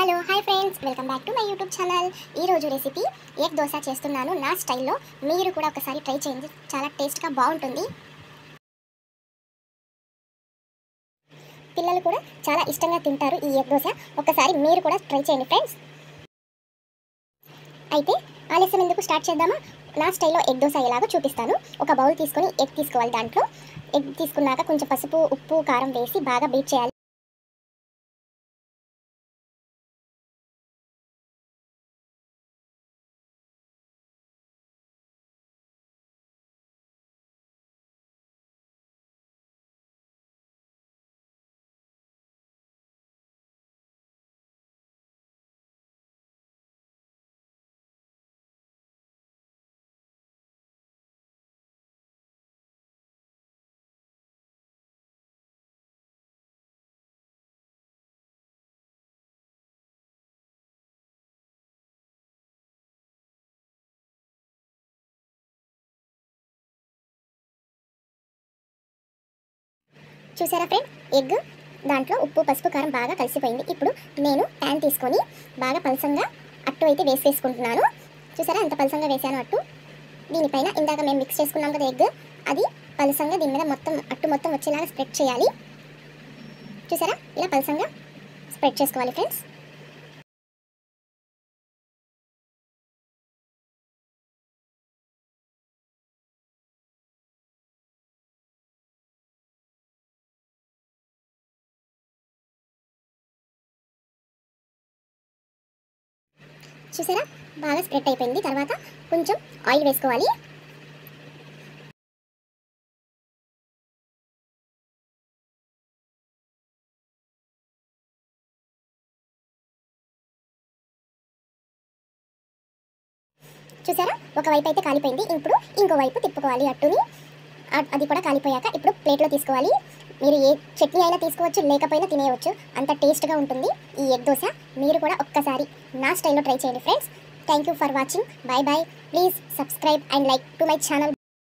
Hello hi friends, welcome back to my YouTube channel. ఈరోజు recipe egg dosa చేస్తున్నాను నా స్టైల్లో. మీరు కూడా ఒకసారి ట్రై చేయండి, చాలా టేస్ట్గా బాగుంటుంది. పిల్లలు కూడా చాలా ఇష్టంగా తింటారు ఈ ఎగ్ దోశ. ఒకసారి మీరు కూడా ట్రై చేయండి ఫ్రెండ్స్. అయితే ఆలస్యం ఎందుకు, స్టార్ట్ చేద్దామా? నా స్టైల్లో ఎగ్ దోశ ఎలాగో చూపిస్తాను. ఒక బౌల్ తీసుకొని ఎగ్ తీసుకోవాలి. దాంట్లో ఎగ్ తీసుకున్నాక కొంచెం పసుపు, ఉప్పు, కారం వేసి బాగా బీట్ చేయాలి. చూసారా ఫ్రెండ్, ఎగ్ దాంట్లో ఉప్పు, పసుపు, కారం బాగా కలిసిపోయింది. ఇప్పుడు నేను ప్యాన్ తీసుకొని బాగా పలసంగా అట్టు అయితే వేసుకుంటున్నాను. చూసారా ఎంత పలసంగా వేసాను అట్టు. దీనిపైన ఇందాక మేము మిక్స్ చేసుకున్నాం కదా ఎగ్, అది పలసంగా దీని మీద మొత్తం అట్టు మొత్తం వచ్చేలాగా స్ప్రెడ్ చేయాలి. చూసారా, ఇలా పలసంగా స్ప్రెడ్ చేసుకోవాలి ఫ్రెండ్స్. చూసారా, బాగా స్ప్రెడ్ అయిపోయింది. తర్వాత కొంచెం ఆయిల్ వేసుకోవాలి. చూసారా, ఒకవైపు అయితే కాలిపోయింది. ఇప్పుడు ఇంకో వైపు తిప్పుకోవాలి అట్టుని. అది కూడా కాలిపోయాక ఇప్పుడు ప్లేట్లో తీసుకోవాలి. మీరు ఏ చట్నీ అయినా తీసుకోవచ్చు, లేకపోయినా తినేయవచ్చు. అంత టేస్ట్గా ఉంటుంది ఈ ఎగ్ దోశ. మీరు కూడా ఒక్కసారి నా స్టైల్లో ట్రై చేయండి friends. Thank you for watching. Bye bye. Please subscribe and like to my channel.